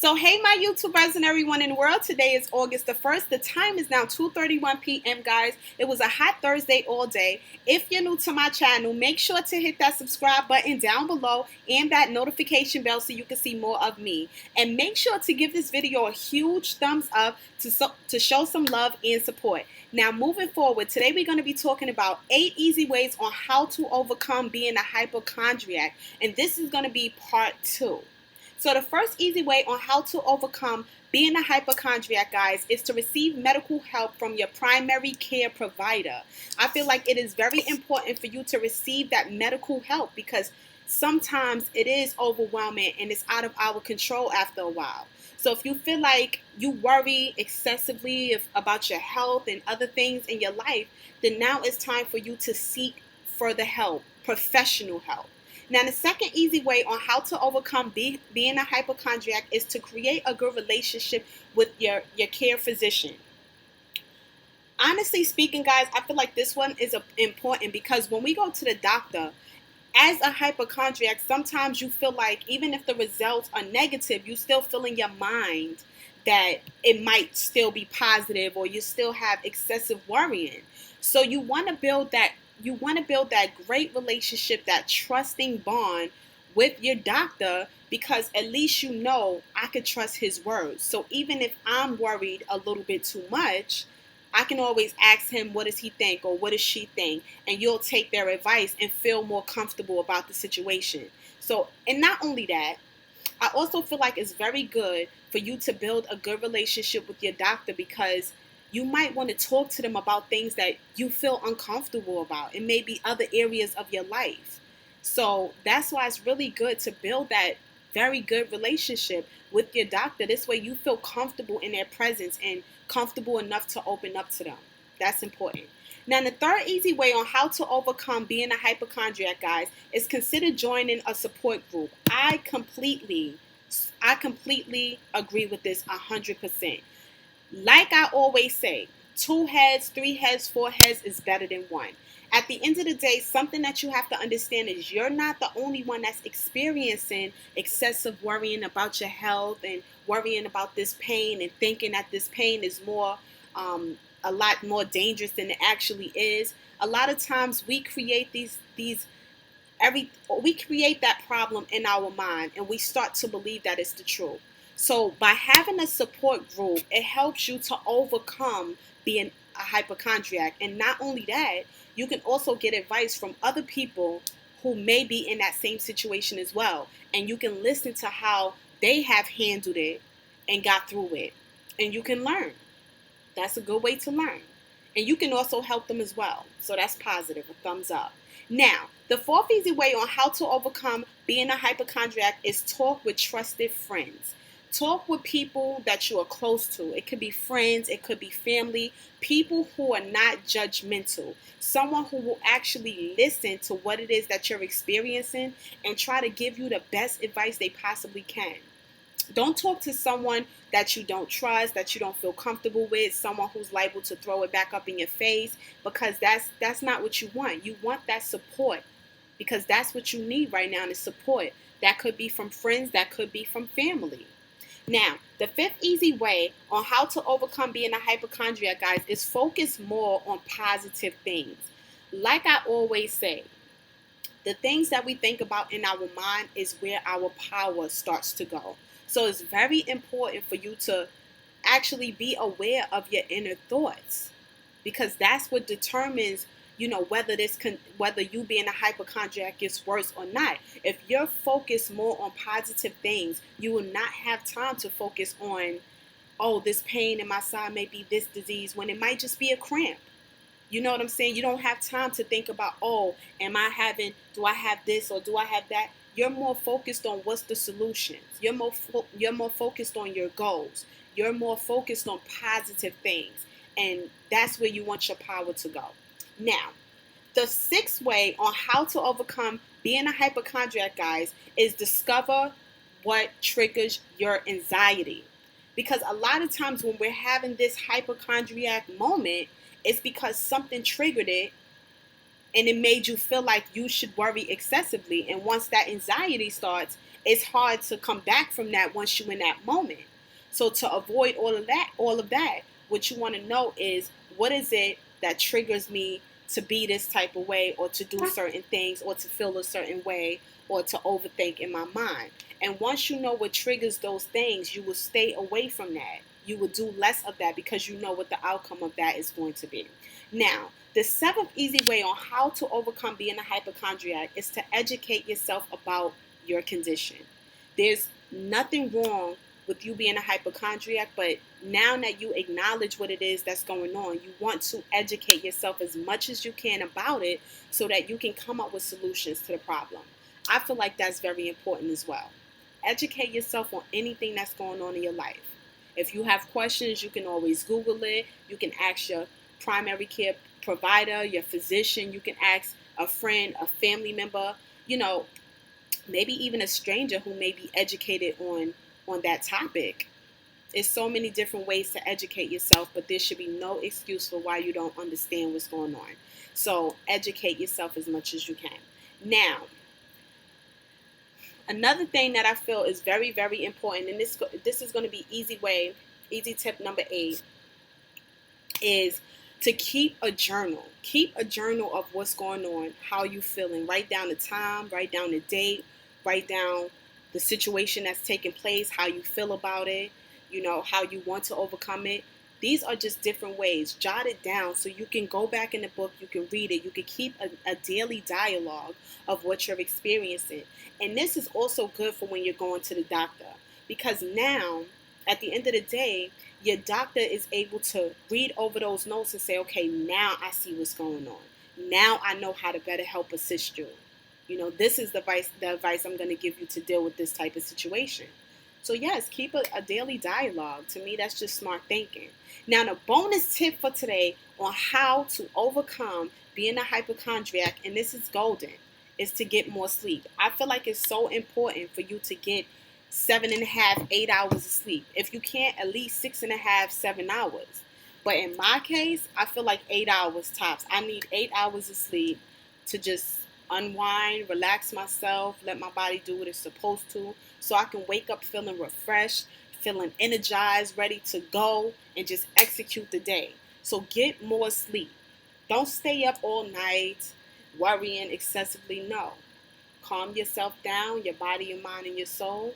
So hey my YouTubers and everyone in the world, today is August the 1st. The time is now 2:31 p.m. guys. It was a hot Thursday all day. If you're new to my channel, make sure to hit that subscribe button down below and that notification bell so you can see more of me. And make sure to give this video a huge thumbs up to show some love and support. Now moving forward, today we're going to be talking about 8 easy ways on how to overcome being a hypochondriac. And this is going to be part 2. So the first easy way on how to overcome being a hypochondriac, guys, is to receive medical help from your primary care provider. I feel like it is very important for you to receive that medical help because sometimes it is overwhelming and it's out of our control after a while. So if you feel like you worry excessively about your health and other things in your life, then now it's time for you to seek further help, professional help. Now, the second easy way on how to overcome being a hypochondriac is to create a good relationship with your care physician. Honestly speaking, guys, I feel like this one is important because when we go to the doctor, as a hypochondriac, sometimes you feel like even if the results are negative, you still feel in your mind that it might still be positive or you still have excessive worrying. So you want to build that great relationship, that trusting bond with your doctor, because at least you know I could trust his words. So even if I'm worried a little bit too much, I can always ask him, what does he think or what does she think? And you'll take their advice and feel more comfortable about the situation. So, and not only that, I also feel like it's very good for you to build a good relationship with your doctor because you might want to talk to them about things that you feel uncomfortable about. It may be other areas of your life. So that's why it's really good to build that very good relationship with your doctor. This way you feel comfortable in their presence and comfortable enough to open up to them. That's important. Now, the third easy way on how to overcome being a hypochondriac, guys, is consider joining a support group. I completely agree with this 100%. Like I always say, 2 heads, 3 heads, 4 heads is better than 1. At the end of the day, something that you have to understand is you're not the only one that's experiencing excessive worrying about your health and worrying about this pain and thinking that this pain is a lot more dangerous than it actually is. A lot of times we create we create that problem in our mind and we start to believe that it's the truth. So by having a support group, it helps you to overcome being a hypochondriac. And not only that, you can also get advice from other people who may be in that same situation as well. And you can listen to how they have handled it and got through it. And you can learn. That's a good way to learn. And you can also help them as well. So that's positive, a thumbs up. Now, the fourth easy way on how to overcome being a hypochondriac is talk with trusted friends. Talk with people that you are close to. It could be friends, it could be family, people who are not judgmental. Someone who will actually listen to what it is that you're experiencing and try to give you the best advice they possibly can. Don't talk to someone that you don't trust, that you don't feel comfortable with, someone who's liable to throw it back up in your face, because that's not what you want. You want that support because that's what you need right now, is support. That could be from friends, that could be from family. Now, the fifth easy way on how to overcome being a hypochondriac, guys, is focus more on positive things. Like I always say, the things that we think about in our mind is where our power starts to go. So it's very important for you to actually be aware of your inner thoughts because that's what determines whether you being a hypochondriac gets worse or not. If you're focused more on positive things, you will not have time to focus on, oh, this pain in my side may be this disease, when it might just be a cramp. You know what I'm saying? You don't have time to think about, oh, do I have this or do I have that? You're more focused on what's the solutions. You're more focused on your goals. You're more focused on positive things. And that's where you want your power to go. Now, the sixth way on how to overcome being a hypochondriac, guys, is discover what triggers your anxiety. Because a lot of times when we're having this hypochondriac moment, it's because something triggered it and it made you feel like you should worry excessively. And once that anxiety starts, it's hard to come back from that once you're in that moment. So to avoid all of that, what you want to know is, what is it that triggers me to be this type of way, or to do certain things, or to feel a certain way, or to overthink in my mind. And once you know what triggers those things, you will stay away from that. You will do less of that because you know what the outcome of that is going to be. Now, the seventh easy way on how to overcome being a hypochondriac is to educate yourself about your condition. There's nothing wrong with you being a hypochondriac, but now that you acknowledge what it is that's going on, you want to educate yourself as much as you can about it so that you can come up with solutions to the problem. I feel like that's very important as well. Educate yourself on anything that's going on in your life. If you have questions, you can always Google it. You can ask your primary care provider, your physician. You can ask a friend, a family member, maybe even a stranger who may be educated on that topic. There's so many different ways to educate yourself, but there should be no excuse for why you don't understand what's going on. So educate yourself as much as you can. Now, another thing that I feel is very, very important, and this is going to be easy tip number 8, is to keep a journal. Keep a journal of what's going on, how you feeling. Write down the time, write down the date, write down the situation that's taking place, how you feel about it, how you want to overcome it. These are just different ways. Jot it down so you can go back in the book, you can read it, you can keep a daily dialogue of what you're experiencing. And this is also good for when you're going to the doctor, because now, at the end of the day, your doctor is able to read over those notes and say, okay, now I see what's going on. Now I know how to better help assist you. This is the advice I'm going to give you to deal with this type of situation. So yes, keep a daily dialogue. To me, that's just smart thinking. Now, the bonus tip for today on how to overcome being a hypochondriac, and this is golden, is to get more sleep. I feel like it's so important for you to get 7.5, 8 hours of sleep. If you can't, at least 6.5, 7 hours. But in my case, I feel like 8 hours tops. I need 8 hours of sleep to just unwind, relax myself, let my body do what it's supposed to, so I can wake up feeling refreshed, feeling energized, ready to go, and just execute the day. So get more sleep. Don't stay up all night worrying excessively. No. Calm yourself down, your body, your mind, and your soul,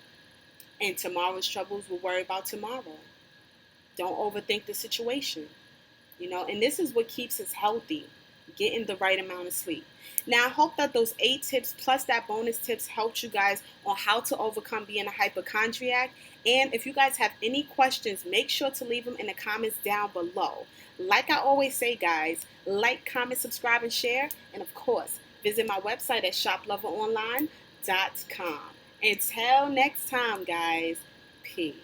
and tomorrow's troubles will worry about tomorrow. Don't overthink the situation. And this is what keeps us healthy, getting the right amount of sleep. Now, I hope that those 8 tips plus that bonus tips helped you guys on how to overcome being a hypochondriac. And if you guys have any questions, make sure to leave them in the comments down below. Like I always say, guys, like, comment, subscribe, and share. And of course, visit my website at shoploveronline.com. Until next time, guys, peace.